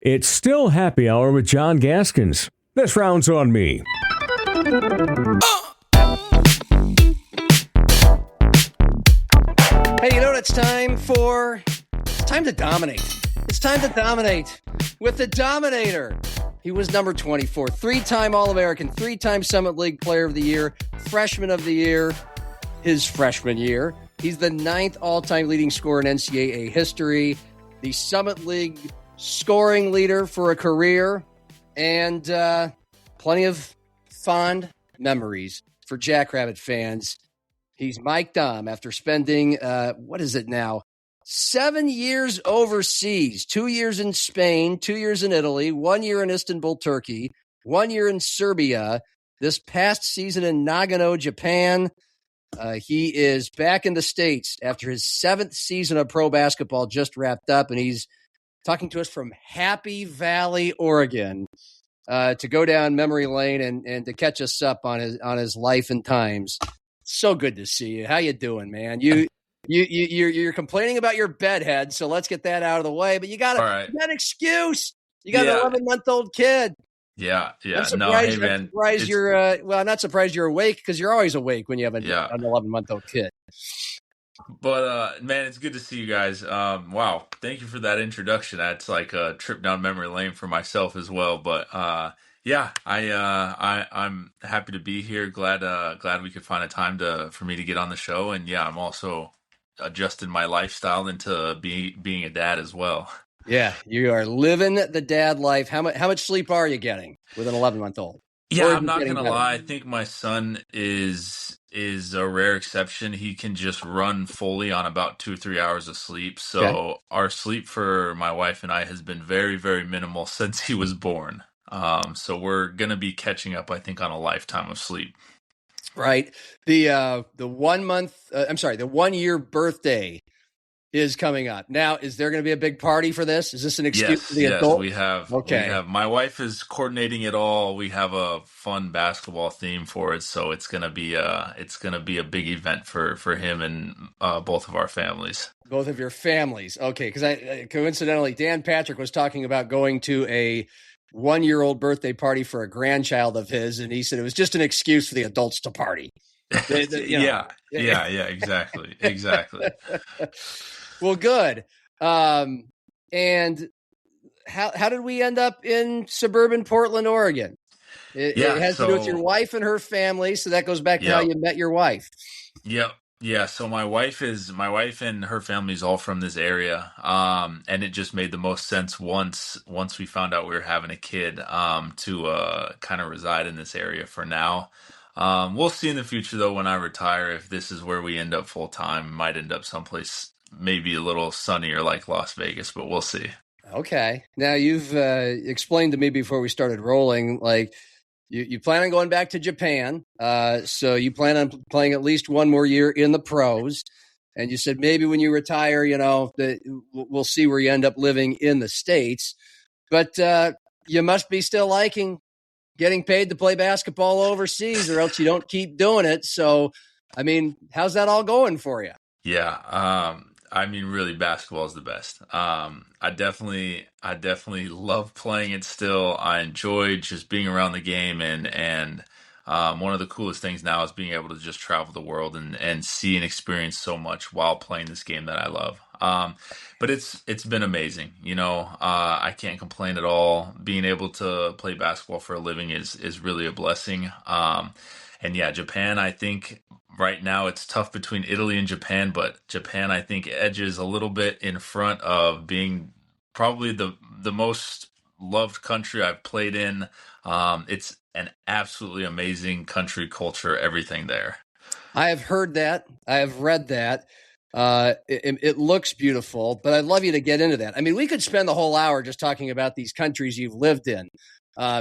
It's still happy hour with John Gaskins. This round's on me. Hey, you know what it's time for? It's time to dominate. It's time to dominate with the Dominator. He was number 24, three-time All-American, three-time Summit League Player of the Year, Freshman of the Year, his freshman year. He's the 9th all-time leading scorer in NCAA history, the Summit League scoring leader for a career, and plenty of fond memories for Jackrabbit fans. He's Mike Daum after spending, 7 years overseas, 2 years in Spain, 2 years in Italy, 1 year in Istanbul, Turkey, 1 year in Serbia, this past season in Nagano, Japan. He is back in the States after his 7th season of pro basketball just wrapped up, and he's talking to us from Happy Valley, Oregon, to go down memory lane and to catch us up on his life and times. So good to see you. How you doing, man? You're complaining about your bedhead, so let's get that out of the way. But you got an excuse. You got an 11-month-old kid. Yeah. I'm surprised I'm not surprised you're awake because you're always awake when you have an 11-month-old kid. But man, it's good to see you guys. Wow, thank you for that introduction. That's like a trip down memory lane for myself as well. But I'm happy to be here. Glad we could find a time for me to get on the show. And yeah, I'm also adjusting my lifestyle into being a dad as well. Yeah, you are living the dad life. How much sleep are you getting with an 11-month-old? Yeah, I'm not gonna lie. I think my son is a rare exception. He can just run fully on about 2 or 3 hours of sleep. So Our sleep for my wife and I has been very, very minimal since he was born. So we're gonna be catching up, I think, on a lifetime of sleep. Right. The 1 year birthday is coming up. Now, is there going to be a big party for this? Is this an excuse for the adult? We have. My wife is coordinating it all. We have a fun basketball theme for it, so it's gonna be a big event for him and both of our families. Both of your families, okay? Because I coincidentally, Dan Patrick was talking about going to a 1-year-old birthday party for a grandchild of his, and he said it was just an excuse for the adults to party. Yeah, exactly. Well, good. And how did we end up in suburban Portland, Oregon? It has to do with your wife and her family, so that goes back to how you met your wife. Yep. Yeah, so my wife and her family is all from this area, and it just made the most sense once we found out we were having a kid to kind of reside in this area for now. We'll see in the future though when I retire if this is where we end up full time. Might end up someplace maybe a little sunnier like Las Vegas, but we'll see. Okay. Now you've explained to me before we started rolling, like you plan on going back to Japan. So you plan on playing at least one more year in the pros. And you said maybe when you retire, we'll see where you end up living in the States. But you must be still liking getting paid to play basketball overseas, or else you don't keep doing it. So, I mean, how's that all going for you? Yeah. Really, basketball is the best. I definitely love playing it still. I enjoy just being around the game, and one of the coolest things now is being able to just travel the world and see and experience so much while playing this game that I love. But it's been amazing. I can't complain at all. Being able to play basketball for a living is really a blessing. And yeah, Japan, I think right now it's tough between Italy and Japan, but Japan, I think, edges a little bit in front of being probably the most loved country I've played in. It's an absolutely amazing country, culture, everything there. I have heard that. I have read that. It looks beautiful, but I'd love you to get into that. I mean, we could spend the whole hour just talking about these countries you've lived in.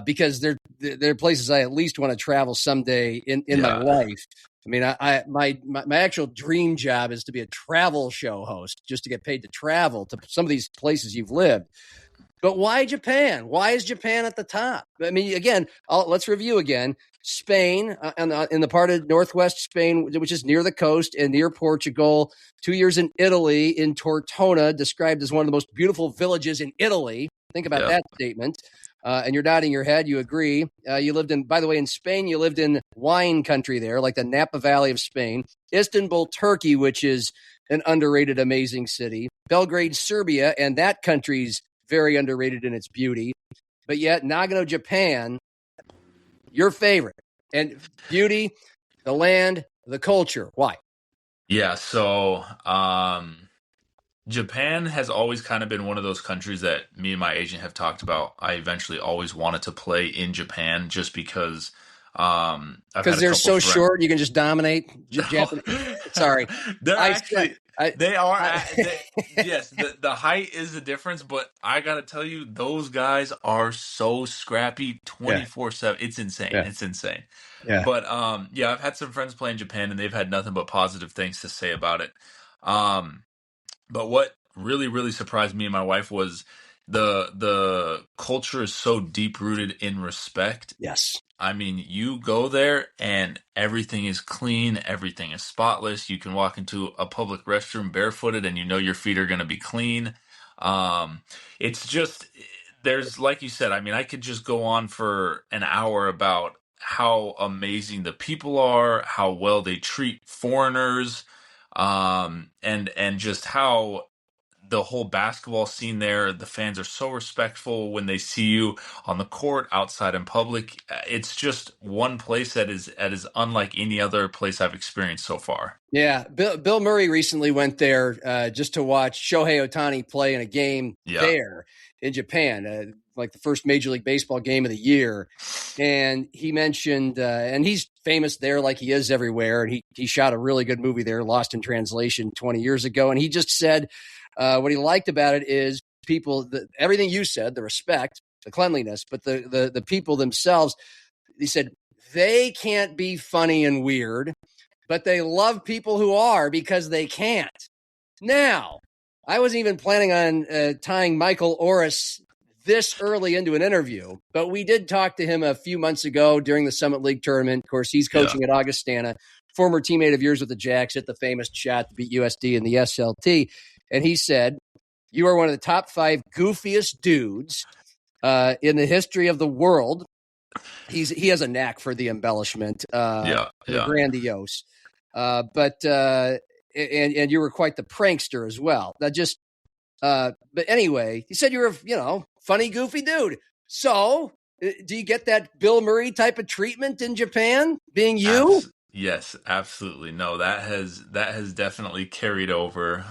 Because they're places I at least want to travel someday in my life. I mean, my actual dream job is to be a travel show host, just to get paid to travel to some of these places you've lived. But why Japan? Why is Japan at the top? I mean, again, let's review again. Spain, in the part of northwest Spain, which is near the coast and near Portugal. 2 years in Italy, in Tortona, described as one of the most beautiful villages in Italy. Think about Yep. that statement. And you're nodding your head. You agree. You lived in, by the way, in Spain, you lived in wine country there, like the Napa Valley of Spain. Istanbul, Turkey, which is an underrated, amazing city. Belgrade, Serbia, and that country's very underrated in its beauty. But yet, Nagano, Japan, your favorite. And beauty, the land, the culture. Why? Yeah, so Japan has always kind of been one of those countries that me and my agent have talked about. I eventually always wanted to play in Japan just because I've Because had a they're couple so friends. short, you can just dominate Japanese. Sorry. They're actually they are I- yes, the height is the difference, but I gotta tell you, those guys are so scrappy Yeah. 24/7. It's insane. Yeah. It's insane. Yeah. But yeah, I've had some friends play in Japan and they've had nothing but positive things to say about it. Um but what really, really surprised me and my wife was the culture is so deep rooted in respect. Yes. I mean, you go there and everything is clean, everything is spotless. You can walk into a public restroom barefooted and you know your feet are going to be clean. Um, it's just, there's, like you said, I mean, I could just go on for an hour about how amazing the people are, how well they treat foreigners, and just how the whole basketball scene there, the fans are so respectful when they see you on the court, outside in public. It's just one place that is unlike any other place I've experienced so far. Yeah. Bill Murray recently went there just to watch Shohei Ohtani play in a game Yeah. there in Japan, like the first Major League Baseball game of the year. And he mentioned, and he's famous there like he is everywhere. And he shot a really good movie there, Lost in Translation, 20 years ago. And he just said what he liked about it is people, everything you said, the respect, the cleanliness, but the people themselves, he said, they can't be funny and weird, but they love people who are because they can't. Now, I wasn't even planning on tying Michael Orris this early into an interview, but we did talk to him a few months ago during the Summit League tournament. Of course, he's coaching at Augustana, former teammate of yours with the Jacks, hit the famous shot to beat USD in the SLT. And he said, you are one of the top 5 goofiest dudes in the history of the world. He has a knack for the embellishment, the grandiose. But you were quite the prankster as well. But anyway, he said you were, funny, goofy dude. So, do you get that Bill Murray type of treatment in Japan, being you? Yes, absolutely. No, that has definitely carried over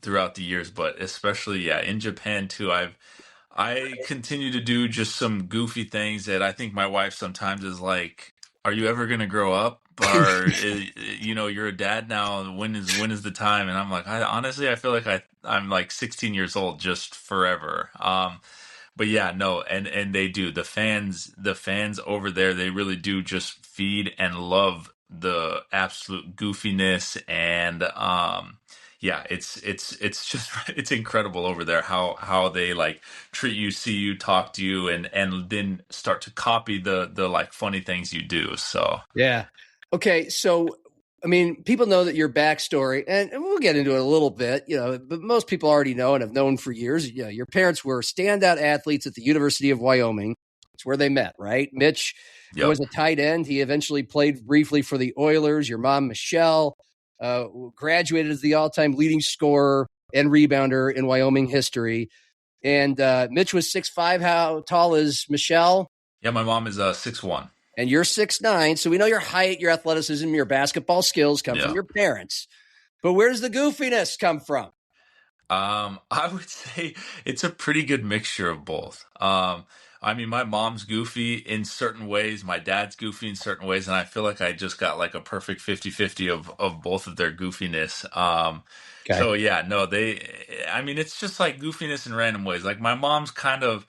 throughout the years, but especially in Japan too. I continue to do just some goofy things that I think my wife sometimes is like, "Are you ever going to grow up? Or you're a dad now. When is the time?" And I'm like, I feel like I'm like 16 years old just forever. But yeah, no, and they do. The fans over there, they really do just feed and love the absolute goofiness and yeah, it's just it's incredible over there how they like treat you, see you, talk to you, and then start to copy the like funny things you do. So yeah. Okay, so I mean, people know that your backstory, and we'll get into it a little bit, but most people already know and have known for years. Your parents were standout athletes at the University of Wyoming. It's where they met, right? Mitch was a tight end. He eventually played briefly for the Oilers. Your mom, Michelle, graduated as the all-time leading scorer and rebounder in Wyoming history. And Mitch was 6'5". How tall is Michelle? Yeah, my mom is 6'1". And you're 6'9", so we know your height, your athleticism, your basketball skills come from your parents. But where does the goofiness come from? I would say it's a pretty good mixture of both. I mean, my mom's goofy in certain ways, my dad's goofy in certain ways, and I feel like I just got like a perfect 50-50 of both of their goofiness. Okay. So yeah, no, I mean, it's just like goofiness in random ways. Like my mom's kind of,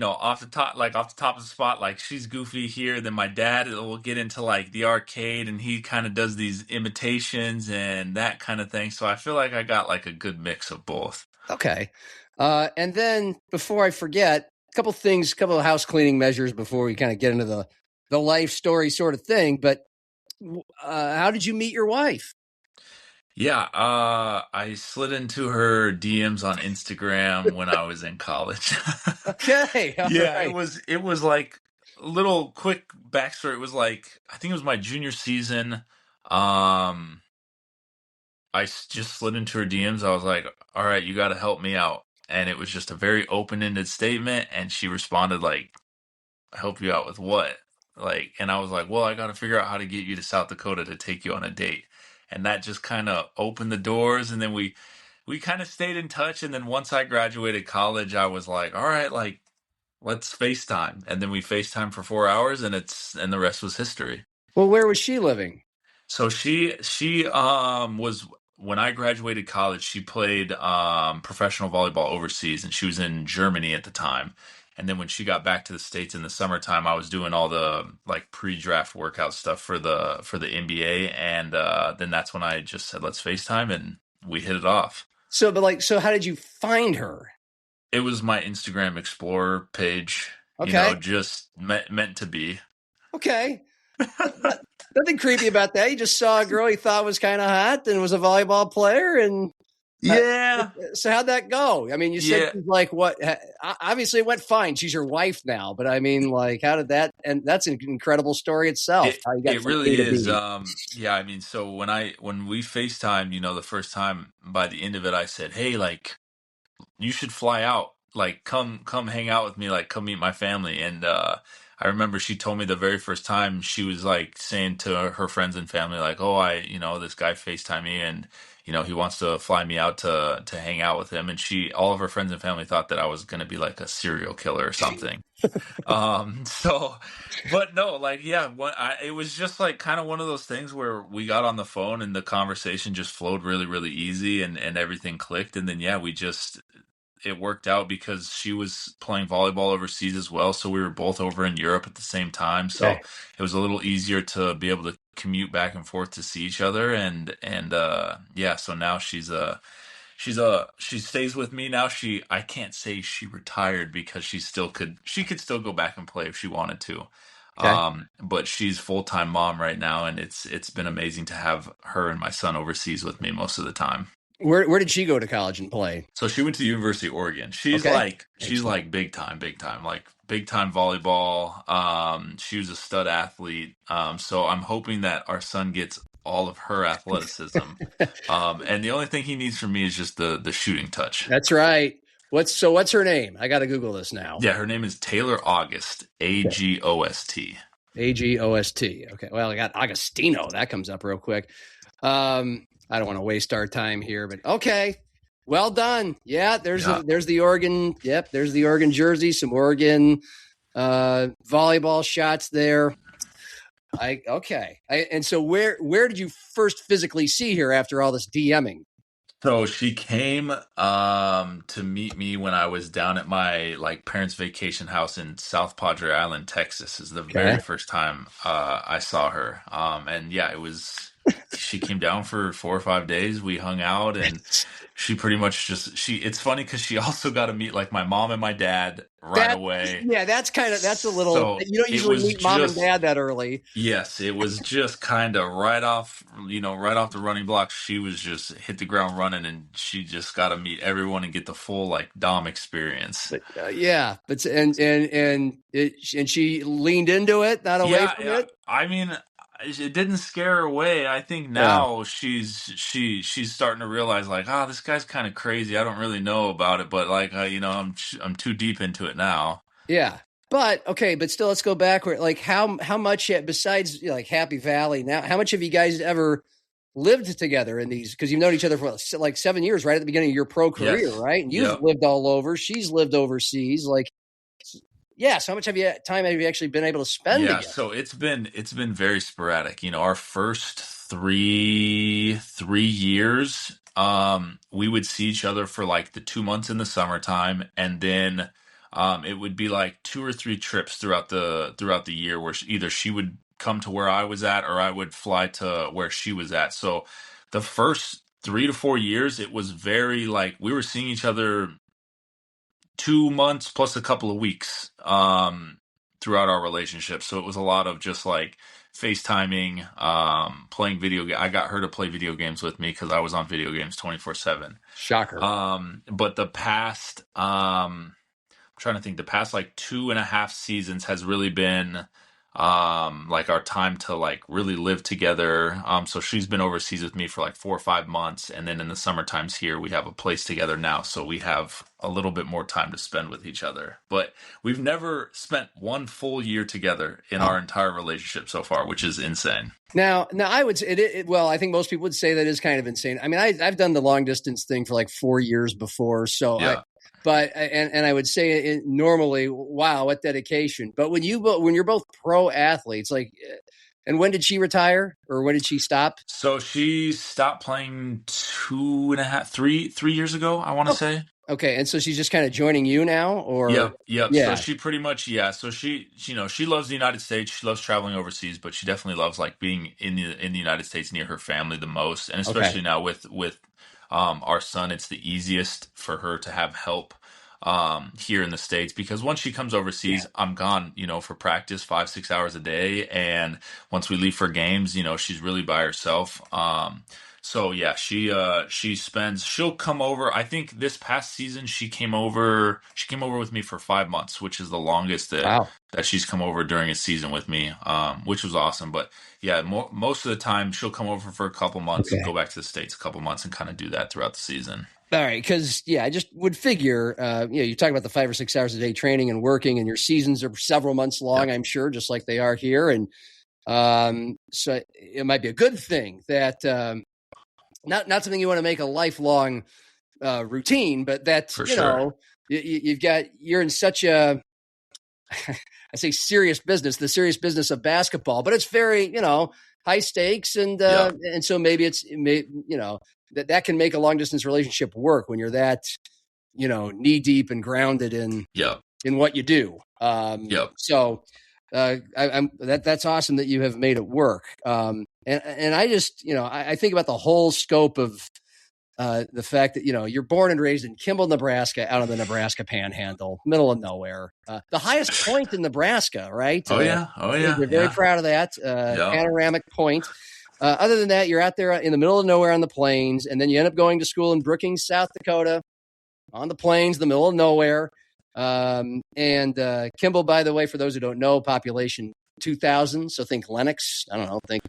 off the top of the spot, like she's goofy here. Then my dad will get into like the arcade and he kind of does these imitations and that kind of thing. So I feel like I got like a good mix of both. Okay. And then before I forget, a couple of house cleaning measures before we kind of get into the life story sort of thing. But how did you meet your wife? Yeah, I slid into her DMs on Instagram when I was in college. Okay, all Yeah, right. it was like a little quick backstory. It was like I think it was my junior season. Um, just slid into her DMs. I was like, "All right, you got to help me out." And it was just a very open-ended statement, and she responded like, "Help you out with what?" Like, and I was like, "Well, I got to figure out how to get you to South Dakota to take you on a date." And that just kind of opened the doors, and then we kind of stayed in touch. And then once I graduated college, I was like, "All right, like let's FaceTime." And then we FaceTime for 4 hours, and the rest was history. Well, where was she living? So she was when I graduated college, she played professional volleyball overseas, and she was in Germany at the time. And then when she got back to the States in the summertime, I was doing all the like pre-draft workout stuff for the NBA, and then that's when I just said let's FaceTime, and we hit it off. So how did you find her? It was my Instagram Explorer page, Okay, just meant to be. okay. Not- Nothing creepy about that. You just saw a girl you thought was kind of hot and was a volleyball player, and uh, Yeah, so how'd that go? I mean, you said yeah. she's like what? Obviously, it went fine. She's your wife now, but I mean, like, how did that? And that's an incredible story itself. It How you got it from really A to is. B. Yeah, I mean, so when we FaceTime, the first time, by the end of it, I said, "Hey, like you should fly out. Like come hang out with me, like come meet my family." And I remember she told me the very first time she was like saying to her friends and family like, "Oh, this guy FaceTime me and he wants to fly me out to hang out with him." And all of her friends and family thought that I was going to be like a serial killer or something. So, but no, like, yeah, it was just like kind of one of those things where we got on the phone and the conversation just flowed really, really easy and everything clicked. And then, yeah, it worked out because she was playing volleyball overseas as well. So we were both over in Europe at the same time. So Okay. it was a little easier to be able to commute back and forth to see each other. And yeah, so now she stays with me now. I can't say she retired because she could still go back and play if she wanted to. Okay. But she's full-time mom right now, and it's been amazing to have her and my son overseas with me most of the time. Where did she go to college and play? So she went to the University of Oregon. Okay. She's Excellent. like big time, like big time volleyball. She was a stud athlete. So I'm hoping that our son gets all of her athleticism. And the only thing he needs from me is just the shooting touch. That's right. What's her name? I got to Google this now. Yeah, her name is Taylor August, Agost. Agost. Okay. Well, I got Agostino. That comes up real quick. I don't want to waste our time here, but okay. Well done. Yeah, Yeah. there's the Oregon. Yep, there's the Oregon jersey. Some Oregon volleyball shots there. And so where did you first physically see her after all this DMing? So she came to meet me when I was down at my like parents' vacation house in South Padre Island, Texas. Is the Okay. very first time I saw her. And yeah, she came down for 4 or 5 days. We hung out, and she pretty much it's funny because she also got to meet like my mom and my dad right That away. yeah, that's a little. So You don't it usually was meet mom and just dad that early. Yes, it was just kind of right off the running block. She was just hit the ground running, and she just got to meet everyone and get the full like Dom experience. But yeah, but and she leaned into it, not away Yeah, from yeah. it. I mean, it didn't scare her away. I think Yeah, now she's starting to realize like, this guy's kind of crazy. I don't really know about it, but like, I'm too deep into it now. yeah. But okay, but still, let's go backward. Like how much besides like Happy Valley now? How much have you guys ever lived together in these? Because you've known each other for like 7 years, right at the beginning of your pro career, Yes. right? And you've Yep. lived all over. She's lived overseas. Like, yeah. So how much time have you actually been able to spend Yeah, together? so it's been very sporadic. Our first three years, we would see each other for like the 2 months in the summertime, and then it would be like 2 or 3 trips throughout the year where either she would come to where I was at or I would fly to where she was at. So the first 3 to 4 years, it was very like we were seeing each other 2 months plus a couple of weeks. throughout our relationship. So it was a lot of just like FaceTiming, playing I got her to play video games with me because I was on video games 24/7. Shocker. But I'm trying to think, the past like 2.5 seasons has really been like our time to like really live together. So she's been overseas with me for like 4 or 5 months, and then in the summer times here we have a place together now, so we have a little bit more time to spend with each other. But we've never spent one full year together in our entire relationship so far, which is insane. Now, I would say well, I think most people would say that is kind of insane. I mean, I've done the long distance thing for like 4 years before, so Yeah. and I would say normally, wow, what dedication. But when you're both pro athletes, like, and when did she retire, or when did she stop? So she stopped playing 3 years ago, I want to say. Okay, and so she's just kind of joining you now, or Yep. yeah, So she pretty much, yeah. So she loves the United States. She loves traveling overseas, but she definitely loves like being in the United States near her family the most. And especially now with our son, it's the easiest for her to have help here in the States, because once she comes overseas, I'm gone, for practice 5-6 hours a day, and once we leave for games, she's really by herself. So yeah, she'll come over. I think this past season she came over with me for 5 months, which is the longest wow. that she's come over during a season with me, which was awesome. But yeah, most of the time she'll come over for a couple months and go back to the States a couple months and kind of do that throughout the season. All right, because I just would figure, you talk about the 5 or 6 hours a day training and working, and your seasons are several months long, I'm sure, just like they are here, and so it might be a good thing that not something you want to make a lifelong routine, but that For sure. you're in such a I say serious business, the serious business of basketball, but it's very high stakes, and so maybe that can make a long distance relationship work when you're that knee deep and grounded in what you do. So that's awesome that you have made it work. And I just I think about the whole scope of the fact that you're born and raised in Kimball, Nebraska, out on the Nebraska Panhandle, middle of nowhere, the highest point in Nebraska, right? Oh yeah. You're very proud of that panoramic point. Other than that, you're out there in the middle of nowhere on the plains, and then you end up going to school in Brookings, South Dakota, on the plains, the middle of nowhere. And Kimball, by the way, for those who don't know, population 2,000. So think Lennox. I don't know. Think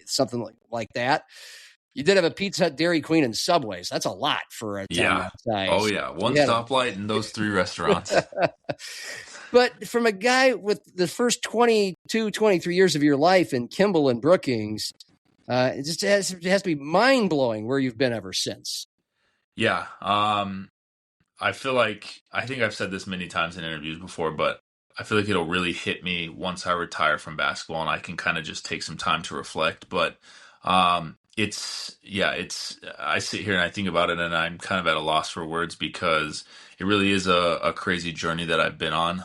something like that. You did have a Pizza Hut, Dairy Queen, and Subways. That's a lot for a town that size. Oh yeah, one stoplight and those 3 restaurants. But from a guy with the first 22, 23 years of your life in Kimball and Brookings, it has to be mind-blowing where you've been ever since. Yeah. I feel like, I think I've said this many times in interviews before, but I feel like it'll really hit me once I retire from basketball and I can kind of just take some time to reflect. But I sit here and I think about it and I'm kind of at a loss for words, because it really is a crazy journey that I've been on,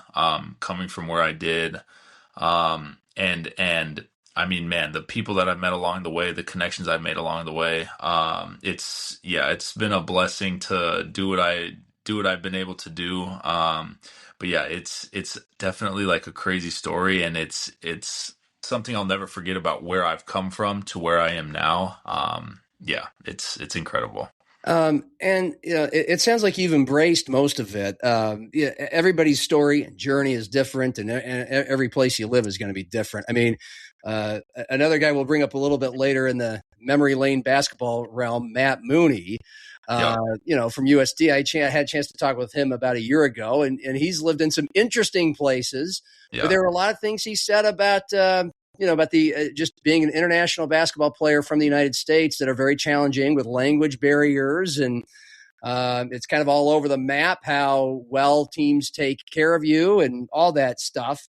coming from where I did. And I mean, man, the people that I've met along the way, the connections I've made along the way, it's been a blessing to do what I've been able to do. But yeah, it's definitely like a crazy story, and it's something I'll never forget about where I've come from to where I am now. It's incredible. And it sounds like you've embraced most of it. Everybody's story and journey is different, and every place you live is going to be different. I mean, another guy we'll bring up a little bit later in the memory lane basketball realm, Matt Mooney, from USD. I had a chance to talk with him about a year ago, and he's lived in some interesting places. But there were a lot of things he said about the just being an international basketball player from the United States that are very challenging with language barriers, and it's kind of all over the map how well teams take care of you and all that stuff.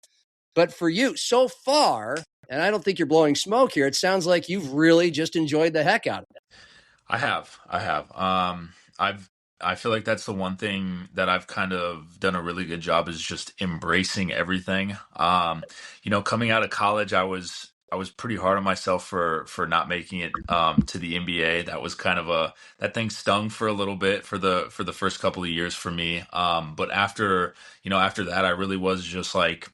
But for you so far, and I don't think you're blowing smoke here, it sounds like you've really just enjoyed the heck out of it. I have. I feel like that's the one thing that I've kind of done a really good job, is just embracing everything. Coming out of college, I was pretty hard on myself for not making it to the NBA. That was kind of that thing stung for a little bit for the first couple of years for me. But after that, I really was just like,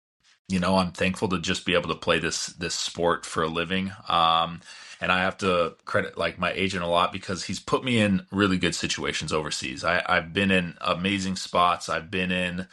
I'm thankful to just be able to play this sport for a living. And I have to credit like my agent a lot because he's put me in really good situations overseas. I've been in amazing spots. I've been in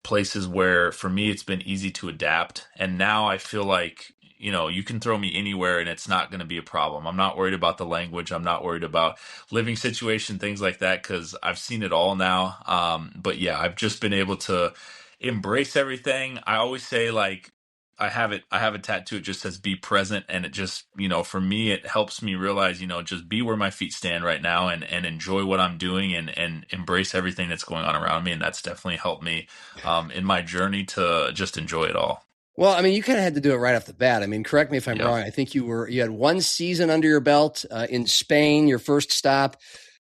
places where for me it's been easy to adapt. And now I feel like, you can throw me anywhere and it's not going to be a problem. I'm not worried about the language. I'm not worried about living situation, things like that, because I've seen it all now. But yeah, I've just been able to embrace everything. I always say like I have a tattoo. It just says be present. And it just, for me, it helps me realize, just be where my feet stand right now and enjoy what I'm doing and embrace everything that's going on around me. And that's definitely helped me in my journey to just enjoy it all. Well, I mean, you kind of had to do it right off the bat. I mean, correct me if I'm Yep. wrong. I think you had one season under your belt in Spain, your first stop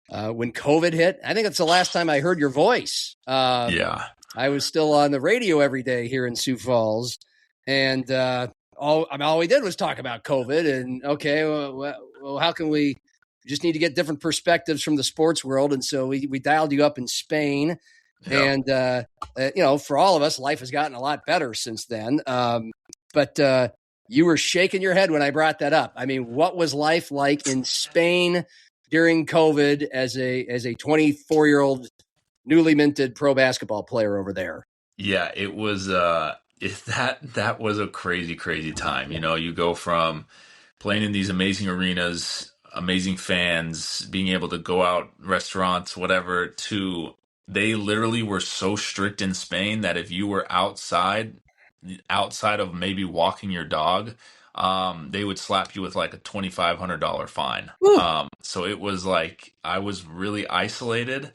when COVID hit. I think that's the last time I heard your voice. Yeah. I was still on the radio every day here in Sioux Falls, and all we did was talk about COVID. And okay, well, how can we just need to get different perspectives from the sports world? And so we dialed you up in Spain. Yep. And, for all of us, life has gotten a lot better since then. But you were shaking your head when I brought that up. I mean, what was life like in Spain during COVID as a 24-year-old newly minted pro basketball player over there? Yeah, it was that was a crazy, crazy time. You go from playing in these amazing arenas, amazing fans, being able to go out restaurants, whatever, to they literally were so strict in Spain that if you were outside of maybe walking your dog, they would slap you with like a $2,500 fine. Whew. So it was like I was really isolated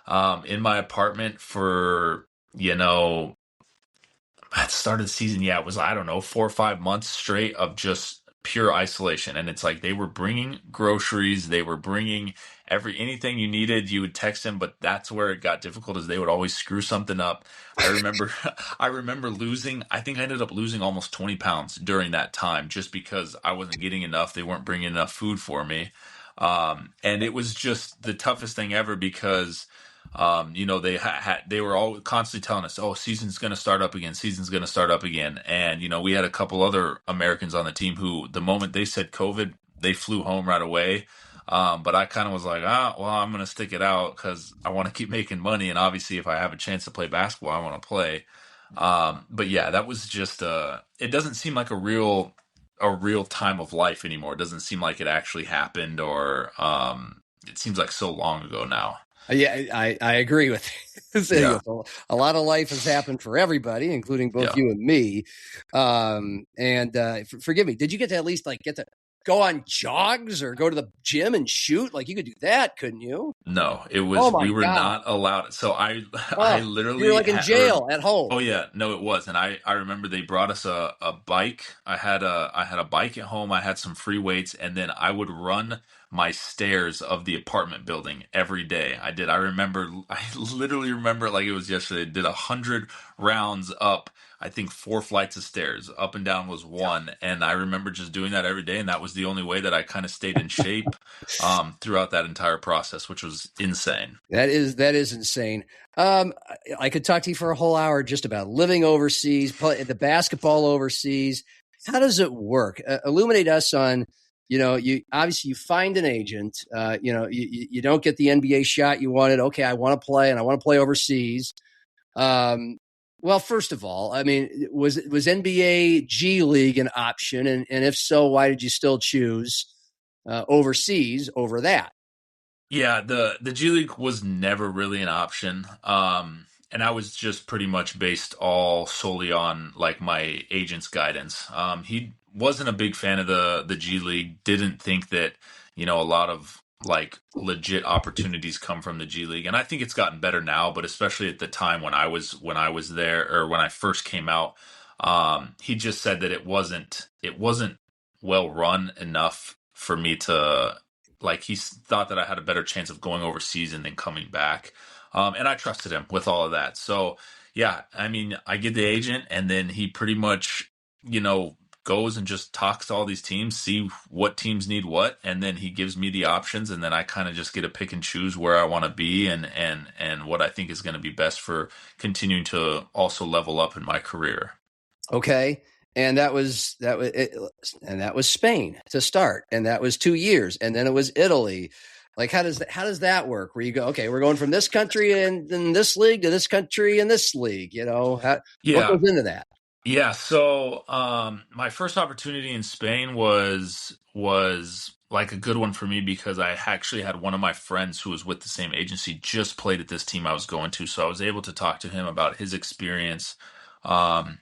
in my apartment for, at the start of the season, yeah, it was, I don't know, 4 or 5 months straight of just pure isolation. And it's like they were bringing groceries, they were bringing anything you needed, you would text them, but that's where it got difficult is they would always screw something up. I remember I remember I think I ended up losing almost 20 pounds during that time just because I wasn't getting enough. They weren't bringing enough food for me. And it was just the toughest thing ever because they were all constantly telling us, "Oh, season's going to start up again. Season's going to start up again." And we had a couple other Americans on the team who, the moment they said COVID, they flew home right away. But I kind of was like, well, I'm going to stick it out because I want to keep making money, and obviously, if I have a chance to play basketball, I want to play. But yeah, that was just it doesn't seem like a real time of life anymore. It doesn't seem like it actually happened, or it seems like so long ago now. Yeah, I agree with you. Yeah. A lot of life has happened for everybody, including both Yeah. you and me. Forgive me. Did you get to at least get to go on jogs or go to the gym and shoot? Like you could do that, couldn't you? No, it Oh was my we were God. not allowed. So I I Oh, you were literally like in jail at home. oh yeah, no, it was. And I remember they brought us a bike. I had a bike at home. I had some free weights, and then I would run my stairs of the apartment building every day. I literally remember it like it was yesterday. I did 100 rounds up. I think 4 flights of stairs. Up and down was one. And I remember just doing that every day. And that was the only way that I kind of stayed in shape throughout that entire process, which was insane. That is insane. I could talk to you for a whole hour just about living overseas, the basketball overseas. How does it work? Illuminate us on, you obviously you find an agent, you don't get the NBA shot you wanted. Okay, I want to play and I want to play overseas. Well, first of all, I mean, was NBA G League an option? And if so, why did you still choose overseas over that? Yeah, the G League was never really an option. And I was just pretty much based all solely on like my agent's guidance. He wasn't a big fan of the G League, didn't think that, a lot of like legit opportunities come from the G League. And I think it's gotten better now, but especially at the time when I was there or when I first came out, he just said that it wasn't well run enough for me to like he thought that I had a better chance of going overseas and then coming back. And I trusted him with all of that. So yeah, I mean, I get the agent and then he pretty much, goes and just talks to all these teams, see what teams need what, and then he gives me the options and then I kind of just get to pick and choose where I want to be and what I think is going to be best for continuing to also level up in my career. Okay. And that was Spain to start. And that was 2 years. And then it was Italy. Like, how does that work? Where you go, okay, we're going from this country and in this league to this country in this league, what Yeah. goes into that? Yeah, so my first opportunity in Spain was like a good one for me because I actually had one of my friends who was with the same agency just played at this team I was going to, so I was able to talk to him about his experience um,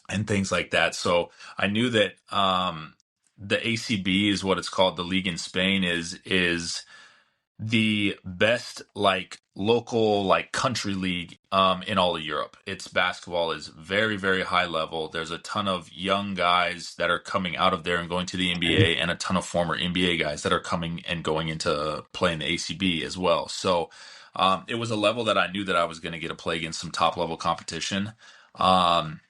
and things like that. So I knew that the ACB is what it's called, the league in Spain is the best like local like country league in all of Europe. Its basketball is very very high level. There's a ton of young guys that are coming out of there and going to the NBA and a ton of former NBA guys that are coming and going into playing the ACB as well. So it was a level that I knew that I was going to get to play against some top level competition. Um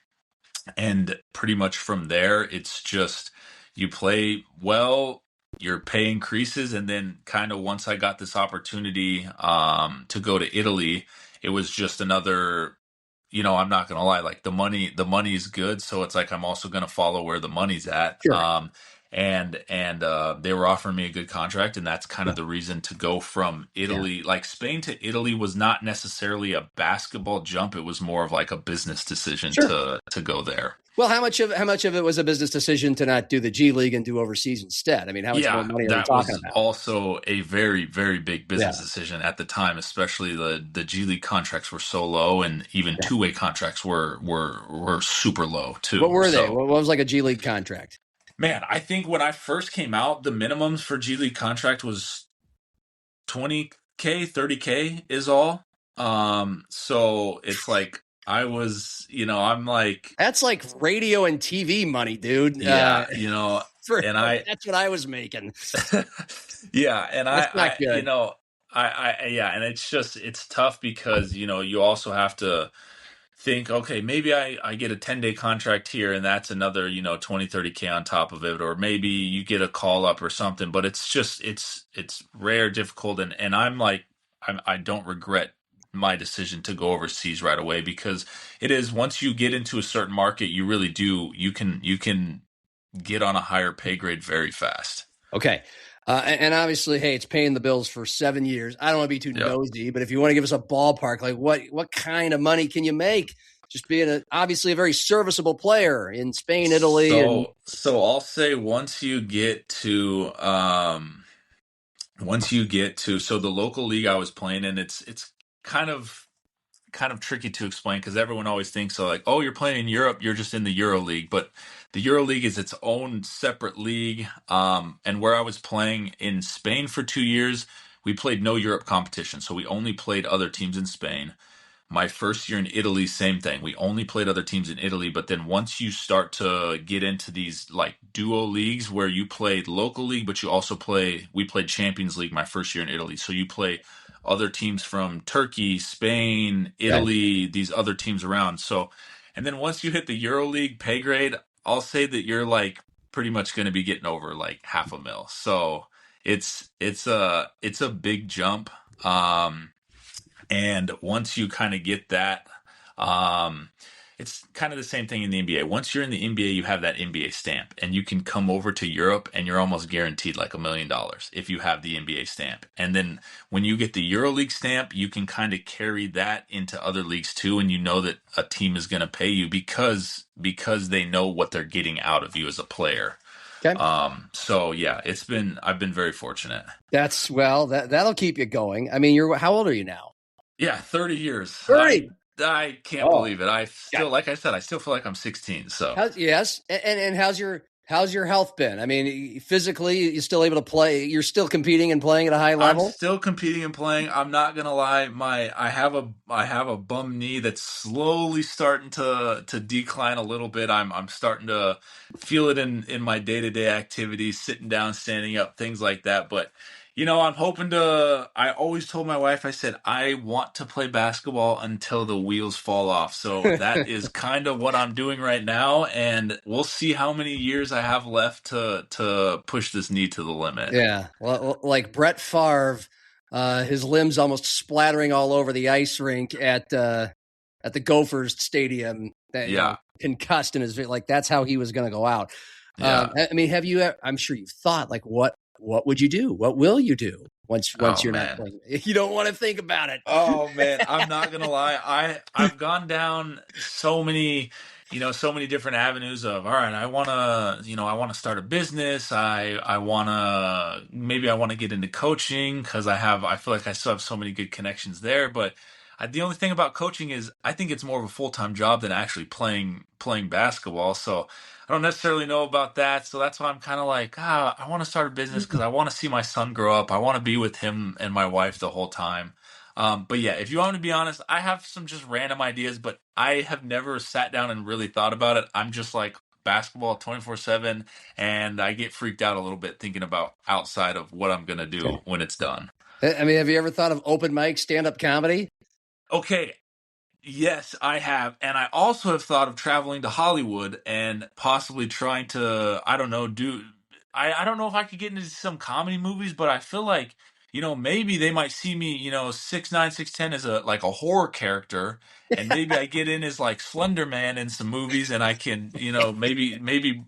and pretty much from there, it's just you play well, your pay increases, and then kind of once I got this opportunity to go to Italy, it was just another. I'm not gonna lie, like the money is good, so it's like I'm also gonna follow where the money's at. Sure. And they were offering me a good contract, and that's kind of the reason to go from Italy. Like Spain to Italy was not necessarily a basketball jump; it was more of like a business decision Sure. to go there. Well, how much of it was a business decision to not do the G League and do overseas instead? I mean, how much more Yeah, money are we that talking was about? also a very, very big Yeah. business decision at the time, especially the G League contracts were so low, and even Yeah. two-way contracts were super low too. What were they? So, What was like a G League contract? man, I think when I first came out, the minimums for G League contract was 20K, 30K is all. So it's like I'm like, That's like radio and TV money, dude. yeah, and That's what I was making. yeah, and That's not good. yeah, and it's tough because you also have to think, okay, maybe I get a 10-day contract here and that's another 20-30K on top of it, or maybe you get a call up or something, but it's rare, difficult, and I'm like I don't regret my decision to go overseas right away because it is once you get into a certain market, you really do you can get on a higher pay grade very fast. Okay. And obviously, hey, it's paying the bills for 7 years. I don't want to be too Yep. nosy, but if you want to give us a ballpark, like what kind of money can you make just being obviously a very serviceable player in Spain, Italy, and So I'll say so the local league I was playing in, it's kind of tricky to explain because everyone always thinks so like, oh, you're playing in Europe, you're just in the Euro League, but the Euro League is its own separate league. And where I was playing in Spain for 2 years, we played no Europe competition, so we only played other teams in Spain. My first year in Italy, same thing. We only played other teams in Italy, but then once you start to get into these like duo leagues where you played local league, but we played Champions League my first year in Italy. So you play other teams from Turkey, Spain, Italy, these other teams around. So, and then once you hit the Euro League pay grade, I'll say that you're like pretty much going to be getting over like half a mil. So it's a big jump. And once you kind of get that, um, it's kind of the same thing in the NBA. Once you're in the NBA, you have that NBA stamp, and you can come over to Europe, and you're almost guaranteed like $1 million if you have the NBA stamp. And then when you get the EuroLeague stamp, you can kind of carry that into other leagues too, and you know that a team is going to pay you because they know what they're getting out of you as a player. okay. So yeah, I've been very fortunate. That'll keep you going. I mean, how old are you now? Yeah, 30 years. 30. I can't believe it. I still, like I said, I still feel like I'm 16. So Yes, and how's your health been? I mean, physically, you still able to play? You're still competing and playing at a high I'm level? still competing and playing. I'm not gonna lie, I have a bum knee that's slowly starting to decline a little bit. I'm starting to feel it in my day-to-day activities, sitting down, standing up, things like that. But I'm hoping to. I always told my wife, I said I want to play basketball until the wheels fall off. So that is kind of what I'm doing right now, and we'll see how many years I have left to push this knee to the limit. Yeah, well, like Brett Favre, his limbs almost splattering all over the ice rink at the Gophers Stadium. Yeah. concussed in his, like, that's how he was going to go out. Yeah. I mean, I'm sure you've thought, like, what would you do? What will you do once you're not playing? You don't want to think about it. Oh man, I'm not gonna lie. I've gone down so many different avenues of, all right, I wanna start a business. I wanna get into coaching because I feel like I still have so many good connections there. But the only thing about coaching is I think it's more of a full-time job than actually playing basketball. So I don't necessarily know about that. So that's why I'm kind of like, I want to start a business because I want to see my son grow up. I want to be with him and my wife the whole time. But yeah, if you want me to be honest, I have some just random ideas, but I have never sat down and really thought about it. I'm just like basketball 24/7, and I get freaked out a little bit thinking about outside of what I'm going to do when it's done. I mean, have you ever thought of open mic stand-up comedy? Okay. Yes, I have. And I also have thought of traveling to Hollywood and possibly trying to, I don't know, I don't know if I could get into some comedy movies, but I feel like, maybe they might see me, 6'9", 6'10" as a horror character, and maybe I get in as like Slender Man in some movies, and I can, maybe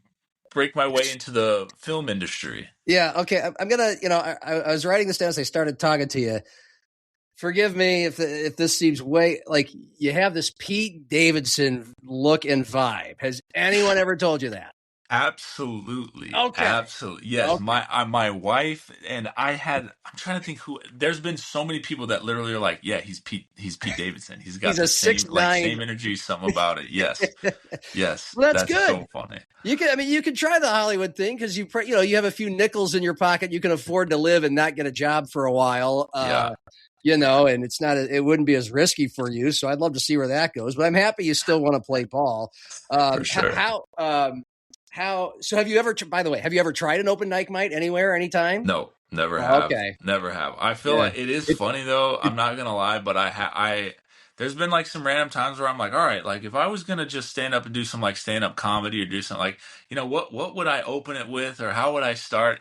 break my way into the film industry. Yeah. Okay. I'm gonna, I was writing this down as I started talking to you. Forgive me if this seems way like you have this Pete Davidson look and vibe. Has anyone ever told you that? Absolutely. Okay. Absolutely. Yes. Okay. My wife and I'm trying to think there's been so many people that literally are like, yeah, he's Pete Davidson. He's got the same energy, something about it. Yes. Yes. Well, that's good. So funny. You can try the Hollywood thing because you have a few nickels in your pocket. You can afford to live and not get a job for a while. Yeah. And it wouldn't be as risky for you. So I'd love to see where that goes, but I'm happy you still want to play ball. For sure. So have you ever tried an open mic night anywhere, anytime? No, never have. Okay. Never have. I feel like it is funny though. I'm not going to lie, but there's been like some random times where I'm like, all right, like if I was going to just stand up and do some like stand up comedy or do something like, what would I open it with or how would I start?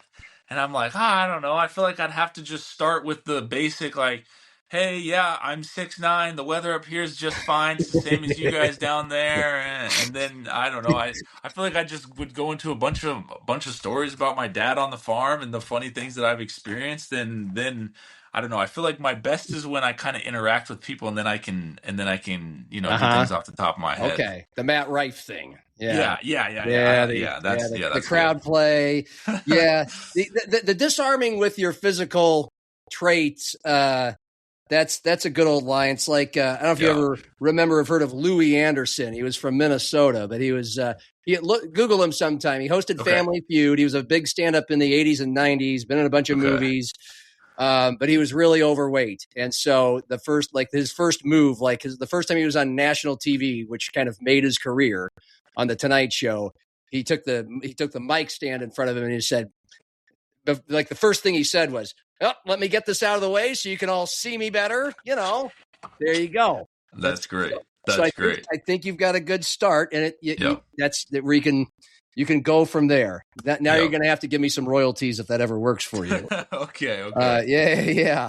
And I'm like, I don't know. I feel like I'd have to just start with the basic, like, hey, yeah, I'm 6'9". The weather up here is just fine. It's the same as you guys down there. And then, I don't know. I feel like I just would go into a bunch of stories about my dad on the farm and the funny things that I've experienced. And then, I don't know. I feel like my best is when I kind of interact with people and then I can do things off the top of my head. Okay. The Matt Rife thing. Yeah. The crowd play. Yeah. The disarming with your physical traits. That's a good old line. It's like, I don't know if you ever remember or have heard of Louis Anderson. He was from Minnesota, but he was, Google him sometime. He hosted Family Feud. He was a big stand-up in the 80s and 90s, been in a bunch of movies. But he was really overweight. And so his first move, the first time he was on national TV, which kind of made his career on the Tonight Show, he took the mic stand in front of him and he said, the first thing he said was, "Oh, let me get this out of the way so you can all see me better." There you go. That's great. Great. I think you've got a good start, and that's where you can go from there. Now you're going to have to give me some royalties if that ever works for you. Okay. Yeah.